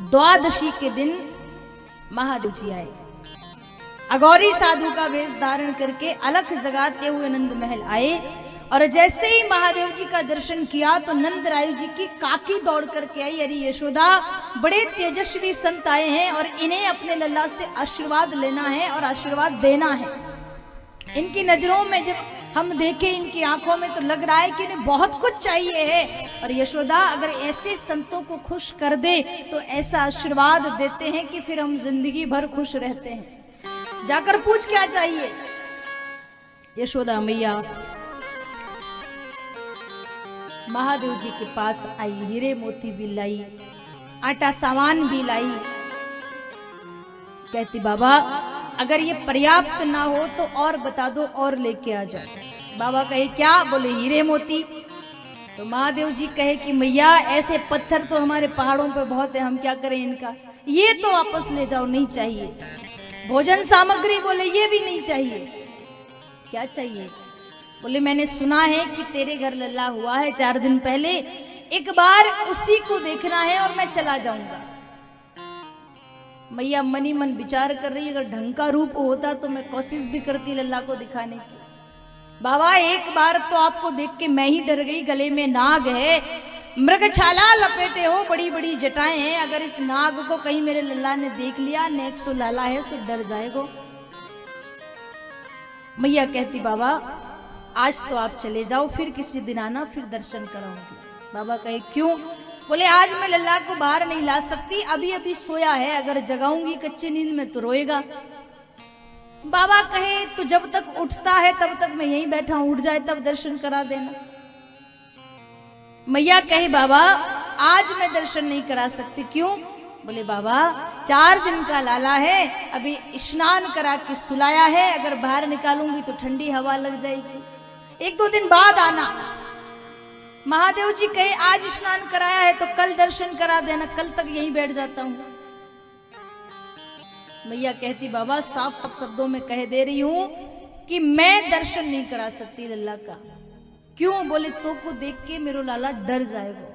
द्वादशी के दिन महादेव जी आए। अघोरी साधु का वेश धारण करके अलख जगाते हुए नंद महल आए और जैसे ही महादेव जी का दर्शन किया तो नंद राय जी की काकी दौड़ करके आई, अरे यशोदा बड़े तेजस्वी संत आए हैं और इन्हें अपने लल्ला से आशीर्वाद लेना है और आशीर्वाद देना है। इनकी नजरों में जब हम देखें, इनकी आंखों में तो लग रहा है कि इन्हें बहुत कुछ चाहिए है और यशोदा अगर ऐसे संतों को खुश कर दे तो ऐसा आशीर्वाद देते हैं कि फिर हम जिंदगी भर खुश रहते हैं। जाकर पूछ क्या चाहिए। यशोदा मैया महादेव जी के पास आई, हीरे मोती भी लाई, आटा सामान भी लाई। कहती बाबा अगर ये पर्याप्त ना हो तो और बता दो और लेके आ जाओ। बाबा कहे क्या? बोले हीरे मोती। तो महादेव जी कहे कि मैया ऐसे पत्थर तो हमारे पहाड़ों पे बहुत है, हम क्या करें इनका, ये तो वापस ले जाओ, नहीं चाहिए। भोजन सामग्री, बोले ये भी नहीं चाहिए। क्या चाहिए? बोले मैंने सुना है कि तेरे घर लल्ला हुआ है 4 दिन पहले, एक बार उसी को देखना है और मैं चला जाऊंगा। मैया मनी मन विचार कर रही, अगर ढंग का रूप होता तो मैं कोशिश भी करती लल्ला को दिखाने की। बाबा एक बार तो आपको देख के मैं ही डर गई, गले में नाग है, मृगछाला लपेटे हो, बड़ी बड़ी जटाएं हैं, अगर इस नाग को कहीं मेरे लल्ला ने देख लिया, नेक सो लाला है सो डर जाएगा। मैया कहती बाबा आज तो आप चले जाओ, फिर किसी दिन आना, फिर दर्शन कराऊंगी। बाबा कहे क्यों? बोले आज मैं लल्ला को बाहर नहीं ला सकती, अभी अभी सोया है, अगर जगाऊंगी कच्ची नींद में तो रोएगा। बाबा कहे तो जब तक उठता है तब तक मैं यहीं बैठा हूं, उठ जाए तब दर्शन करा देना। मैया कहे बाबा आज मैं दर्शन नहीं करा सकती। क्यों? बोले बाबा 4 दिन का लाला है, अभी स्नान करा के सुलाया है, अगर बाहर निकालूंगी तो ठंडी हवा लग जाएगी, 1-2 दिन बाद आना। महादेव जी कहे आज स्नान कराया है तो कल दर्शन करा देना, कल तक यहीं बैठ जाता हूं। मैया कहती बाबा साफ साफ शब्दों में कह दे रही हूं कि मैं दर्शन नहीं करा सकती लल्ला का। क्यों? बोले तो को देख के मेरो लाला डर जाएगा,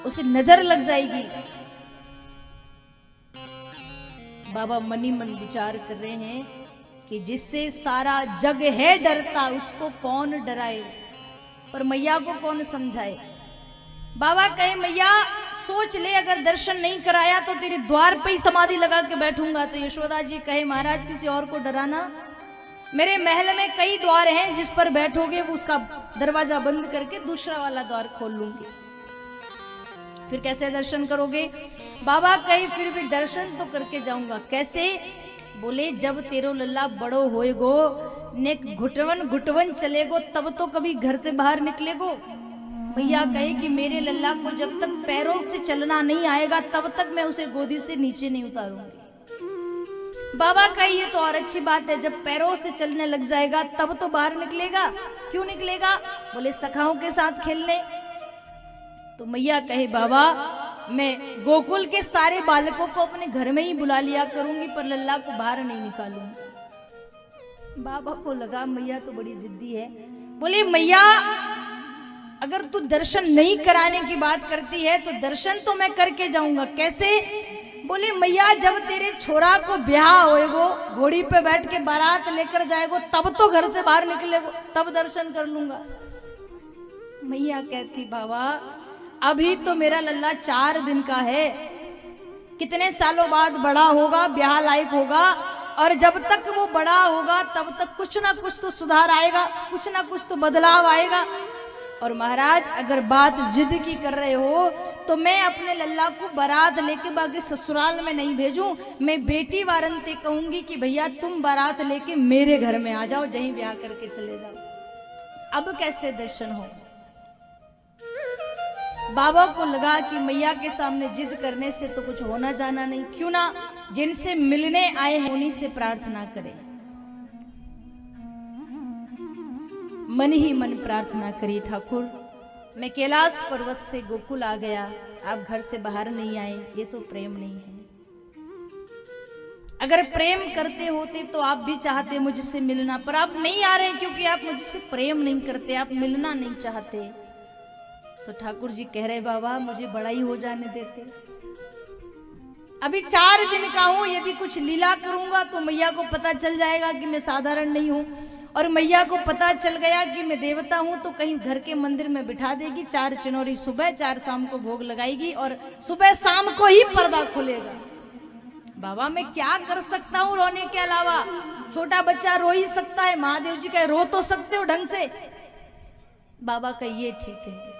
उसे नजर लग जाएगी। बाबा मनी मन विचार कर रहे हैं कि जिससे सारा जग है डरता उसको कौन डराए, पर मैया को कौन समझाए। बाबा कहे मैया सोच ले अगर दर्शन नहीं कराया तो तेरे द्वार पे ही समाधि लगा के बैठूंगा। तो यशोदा जी कहे महाराज किसी और को डराना, मेरे महल में कई द्वार हैं, जिस पर बैठोगे उसका दरवाजा बंद करके दूसरा वाला द्वार खोल लूंगी, फिर कैसे दर्शन करोगे? बाबा कहे फिर भी दर्शन तो करके जाऊंगा। कैसे? बोले जब तेरो लल्ला बड़ो होएगो, ने घुटवन घुटवन चलेगो, तब तो कभी घर से बाहर निकलेगो। भैया कहे कि मेरे लल्ला को जब तक पैरों से चलना नहीं आएगा तब तक मैं उसे गोदी से नीचे नहीं उतारूंगी। बाबा कहे ये तो और अच्छी बात है, जब पैरों से चलने लग जाएगा तब तो बाहर निकलेगा। क्यों निकलेगा? बोले सखाओं के साथ खेलने। तो मैया कहे बाबा मैं गोकुल के सारे बालकों को अपने घर में ही बुला लिया करूंगी, पर लल्ला को बाहर नहीं निकालूंगी। बाबा को लगा मैया तो बड़ी जिद्दी है। बोले मैया अगर तू दर्शन नहीं कराने की बात करती है तो दर्शन तो मैं करके जाऊंगा। कैसे? बोले मैया जब तेरे छोरा को ब्याह होएगो, घोड़ी पे बैठ के बारात लेकर जाएगो, तब तो घर से बाहर निकलेगो, तब दर्शन कर लूंगा। मैया कहती बाबा अभी तो मेरा लल्ला 4 दिन का है, कितने सालों बाद बड़ा होगा, ब्याह लायक होगा, और जब तक वो बड़ा होगा तब तक कुछ ना कुछ तो सुधार आएगा, कुछ ना कुछ तो बदलाव आएगा। और महाराज अगर बात जिद की कर रहे हो तो मैं अपने लल्ला को बारात लेके बाकी ससुराल में नहीं भेजूं, मैं बेटी वारंते कहूंगी कि भैया तुम बारात लेके मेरे घर में आ जाओ, जहीं ब्याह करके चले जाओ। अब कैसे दर्शन हो? बाबा को लगा कि मैया के सामने जिद करने से तो कुछ होना जाना नहीं, क्यों ना जिनसे मिलने आए हैं उन्हीं से प्रार्थना करें। मन ही मन प्रार्थना करी, ठाकुर मैं कैलाश पर्वत से गोकुल आ गया, आप घर से बाहर नहीं आए, ये तो प्रेम नहीं है। अगर प्रेम करते होते तो आप भी चाहते मुझसे मिलना, पर आप नहीं आ रहे क्योंकि आप मुझसे प्रेम नहीं करते, आप मिलना नहीं चाहते। तो ठाकुर जी कह रहे बाबा मुझे बड़ा ही हो जाने देते, अभी 4 दिन का हूं, यदि कुछ लीला करूंगा तो मैया को पता चल जाएगा कि मैं साधारण नहीं हूं, और मैया को पता चल गया कि मैं देवता हूं तो कहीं घर के मंदिर में बिठा देगी, 4 चिनोरी सुबह 4 शाम को भोग लगाएगी और सुबह शाम को ही पर्दा खुलेगा। बाबा मैं क्या कर सकता हूं रोने के अलावा, छोटा बच्चा रो ही सकता है, महादेव जी कहे रो तो सकते हो ढंग से। बाबा का ये ठीक है।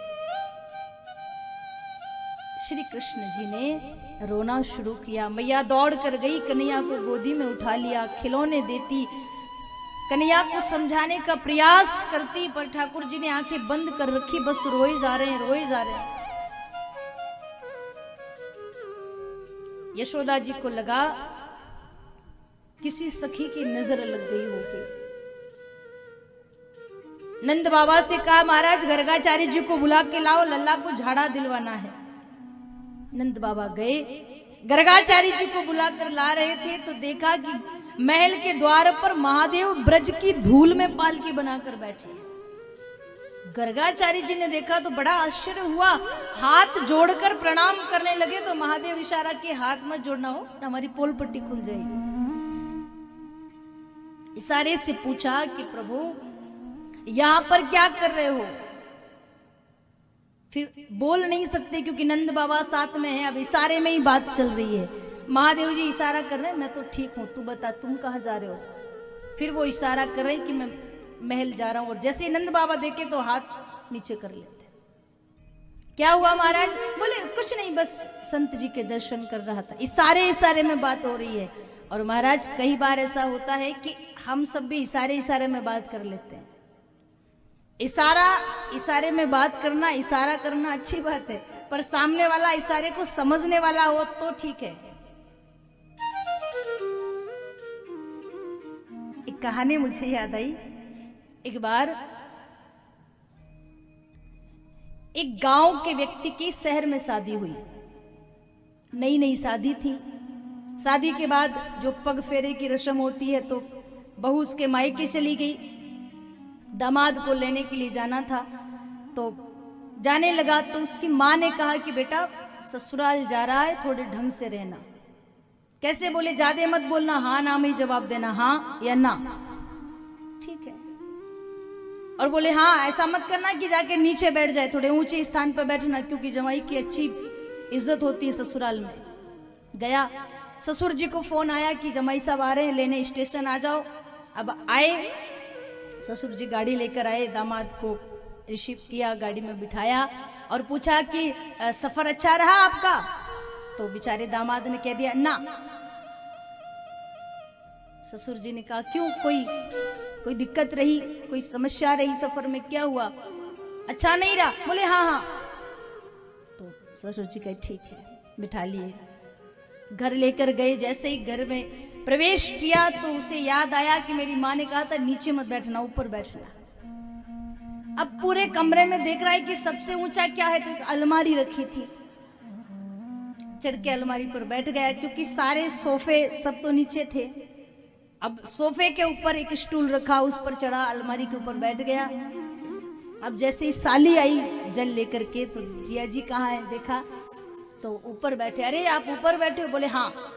श्री कृष्ण जी ने रोना शुरू किया, मैया दौड़ कर गई, कन्हैया को गोदी में उठा लिया, खिलौने देती, कन्हैया को समझाने का प्रयास करती, पर ठाकुर जी ने आंखें बंद कर रखी, बस रोए जा रहे हैं, रोए जा रहे हैं। यशोदा जी को लगा किसी सखी की नजर लग गई होगी। नंद बाबा से कहा महाराज गर्गाचार्य जी को बुला के लाओ, लल्ला को झाड़ा दिलवाना है। नंद बाबा गए, गर्गाचार्य जी को बुलाकर ला रहे थे तो देखा कि महल के द्वार पर महादेव ब्रज की धूल में पालकी बनाकर बैठे हैं। गर्गाचार्य जी ने देखा तो बड़ा आश्चर्य हुआ, हाथ जोड़कर प्रणाम करने लगे तो महादेव इशारा किए हाथ मत जोड़ना हो, हमारी पोल पट्टी खुल जाएगी। इशारे से पूछा कि प्रभु यहां पर क्या कर रहे हो? फिर बोल नहीं सकते क्योंकि नंद बाबा साथ में है, अब इशारे में ही बात चल रही है। महादेव जी इशारा कर रहे हैं मैं तो ठीक हूं, तू बता तुम कहां जा रहे हो? फिर वो इशारा कर रहे हैं कि मैं महल जा रहा हूं, और जैसे ही नंद बाबा देखे तो हाथ नीचे कर लेते। क्या हुआ महाराज? बोले कुछ नहीं, बस संत जी के दर्शन कर रहा था। इशारे में बात हो रही है। और महाराज कई बार ऐसा होता है कि हम सब भी इशारे में बात कर लेते हैं। इशारे में बात करना, इशारा करना अच्छी बात है, पर सामने वाला इशारे को समझने वाला हो तो ठीक है। एक कहानी मुझे याद आई। एक बार एक गांव के व्यक्ति की शहर में शादी हुई, नई नई शादी थी। शादी के बाद जो पग फेरे की रस्म होती है तो बहू उसके मायके चली गई, दामाद को लेने के लिए जाना था। तो जाने लगा तो उसकी माँ ने कहा कि बेटा ससुराल जा रहा है, थोड़े ढंग से रहना। कैसे? बोले ज्यादा मत बोलना, हाँ ना में जवाब देना, हाँ या ना, ठीक है। और बोले हाँ ऐसा मत करना कि जाके नीचे बैठ जाए, थोड़े ऊंचे स्थान पर बैठना, क्योंकि जमाई की अच्छी इज्जत होती है ससुराल में। गया, ससुर जी को फोन आया कि जमाई साहब आ रहे हैं लेने, स्टेशन आ जाओ। अब आए, ससुर जी गाड़ी लेकर आए, दामाद को रिसीव किया, गाड़ी में बिठाया और पूछा कि सफर अच्छा रहा आपका? तो बेचारे दामाद ने कह दिया ना। ससुर जी ने कहा क्यों, कोई दिक्कत रही, कोई समस्या रही सफर में? क्या हुआ, अच्छा नहीं रहा? बोले हाँ। तो ससुर जी कहे ठीक है, बिठा लिए, घर लेकर गए। जैसे ही घर में प्रवेश किया तो उसे याद आया कि मेरी माँ ने कहा था नीचे मत बैठना, ऊपर बैठना। अब पूरे कमरे में देख रहा है कि सबसे ऊंचा क्या है, तो अलमारी रखी थी। चढ़ के अलमारी पर बैठ गया, क्योंकि सारे सोफे सब तो नीचे थे। अब सोफे के ऊपर एक स्टूल रखा, उस पर चढ़ा, अलमारी के ऊपर बैठ गया। अब जैसे ही साली आई जल लेकर के, तो जिया जी कहाँ है देखा तो ऊपर बैठे। अरे आप ऊपर बैठे हो? बोले हाँ।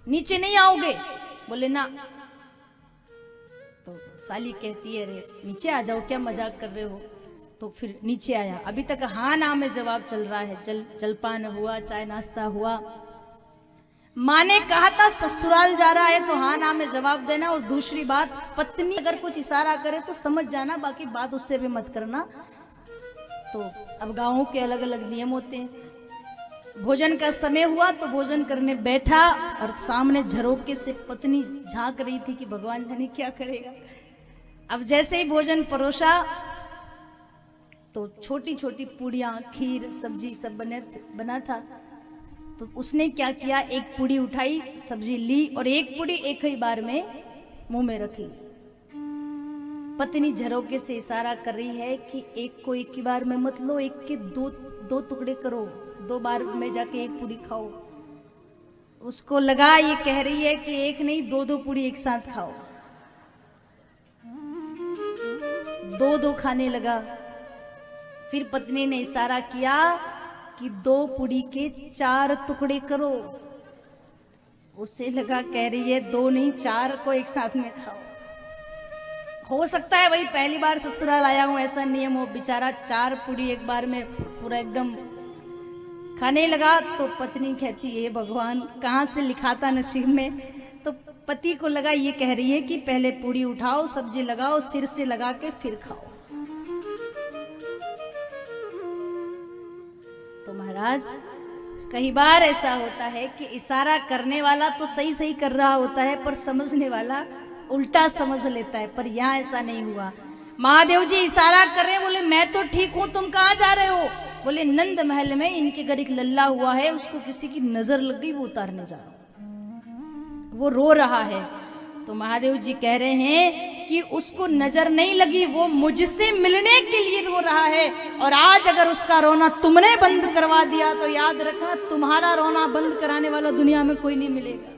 नीचे नहीं आओगे? बोले ना। तो साली कहती है अरे नीचे आ जाओ, क्या मजाक कर रहे हो? तो फिर नीचे आया। अभी तक हाँ ना में जवाब चल रहा है। जलपान हुआ, चाय नाश्ता हुआ। माँ ने कहा था ससुराल जा रहा है तो हाँ ना में जवाब देना, और दूसरी बात पत्नी अगर कुछ इशारा करे तो समझ जाना, बाकी बात उससे भी मत करना। तो अब गाँवों के अलग अलग नियम होते हैं। भोजन का समय हुआ तो भोजन करने बैठा, और सामने झरोके से पत्नी झांक रही थी कि भगवान जाने क्या करेगा। अब जैसे ही भोजन परोसा तो छोटी छोटी पूड़ियाँ, खीर, सब्जी सब बना था। तो उसने क्या किया, एक पूड़ी उठाई, सब्जी ली और एक पूड़ी एक ही बार में मुंह में रख ली। पत्नी झरोके से इशारा कर रही है कि एक को एक ही बार में मत लो, एक के दो टुकड़े करो, 2 बार में जाके एक पूड़ी खाओ। उसको लगा ये कह रही है कि एक नहीं 2 पूड़ी एक साथ खाओ। 2 खाने लगा। फिर पत्नी ने इशारा किया कि 2 पूड़ी के 4 टुकड़े करो। उसे लगा, कह रही है 2 नहीं 4 को एक साथ में खाओ। हो सकता है वही पहली बार ससुराल आया हूं, ऐसा नियम हो। बेचारा 4 पूड़ी एक बार में पूरा एकदम खाने लगा। तो पत्नी कहती है, भगवान कहाँ से लिखा था नसीब में। तो पति को लगा ये कह रही है कि पहले पूड़ी उठाओ, सब्जी लगाओ, सिर से लगा के फिर खाओ। तो महाराज कई बार ऐसा होता है कि इशारा करने वाला तो सही सही कर रहा होता है, पर समझने वाला उल्टा समझ लेता है। पर यहाँ ऐसा नहीं हुआ। महादेव जी इशारा कर रहे हैं, बोले मैं तो ठीक हूं, तुम कहाँ जा रहे हो? बोले नंद महल में इनके घर एक लल्ला हुआ है, उसको किसी की नजर लग गई, वो उतारने जा रहा, वो रो रहा है। तो महादेव जी कह रहे हैं कि उसको नजर नहीं लगी, वो मुझसे मिलने के लिए रो रहा है। और आज अगर उसका रोना तुमने बंद करवा दिया तो याद रखना, तुम्हारा रोना बंद कराने वाला दुनिया में कोई नहीं मिलेगा।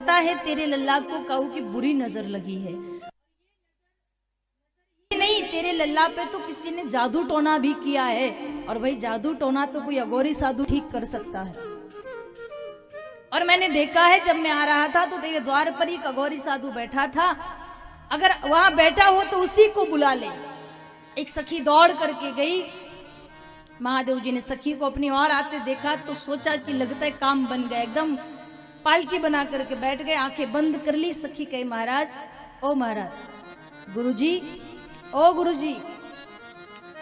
लगता है तेरे लल्ला को काऊ की बुरी नजर लगी है। नहीं, तेरे लल्ला पे तो किसी ने जादू टोना भी किया है। और भाई जादू टोना तो कोई अगोरी साधु ठीक कर सकता है। और मैंने देखा है जब मैं आ रहा था तो तेरे द्वार पर एक अगोरी साधु बैठा था। अगर वहां बैठा हो तो उसी को बुला ले। एक सखी दौड़ करके गई। महादेव जी ने सखी को अपनी ओर आते देखा तो सोचा कि लगता है काम बन गया। एकदम पालकी बना करके बैठ गए, आंखें बंद कर ली। सखी कही, महाराज, ओ महाराज, गुरुजी, ओ गुरुजी।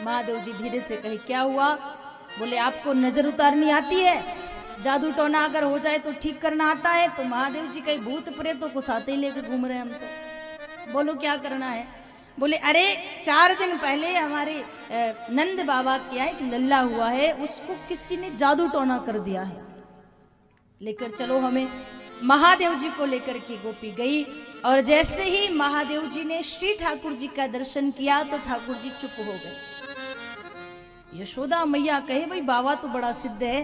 महादेव जी धीरे से कहे, क्या हुआ? बोले आपको नजर उतारनी आती है? जादू टोना अगर हो जाए तो ठीक करना आता है? तो महादेव जी कहे, भूत प्रेतों को साथ ही लेकर घूम रहे हैं हम तो। बोलो क्या करना है? बोले अरे 4 दिन पहले हमारे नंद बाबा क्या एक लल्ला हुआ है, उसको किसी ने जादू टोना कर दिया है, लेकर चलो हमें। महादेव जी को लेकर के गोपी गई। और जैसे ही महादेव जी ने श्री ठाकुर जी का दर्शन किया तो ठाकुर जी चुप हो गए। यशोदा मैया कहे, भाई बाबा तो बड़ा सिद्ध है,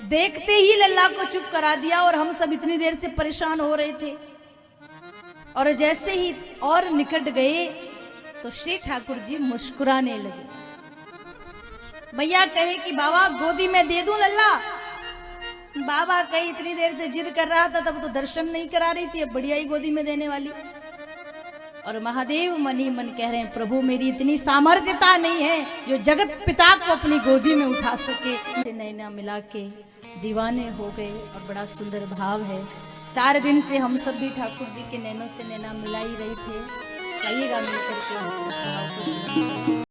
देखते ही लल्ला को चुप करा दिया और हम सब इतनी देर से परेशान हो रहे थे। और जैसे ही और निकट गए तो श्री ठाकुर जी मुस्कुराने लगे। मैया कहे कि बाबा गोदी में दे दूं लल्ला? बाबा कहीं इतनी देर से जिद कर रहा था, तब तो दर्शन नहीं करा रही थी, अब बढ़िया ही गोदी में देने वाली। और महादेव मनी मन कह रहे हैं, प्रभु मेरी इतनी सामर्थ्यता नहीं है जो जगत पिता को अपनी गोदी में उठा सके। नैना मिला के दीवाने हो गए और बड़ा सुंदर भाव है। 4 दिन से हम सब भी ठाकुर जी के नैनों से नैना मिला ही रहे थे। आइएगा मिलकर के।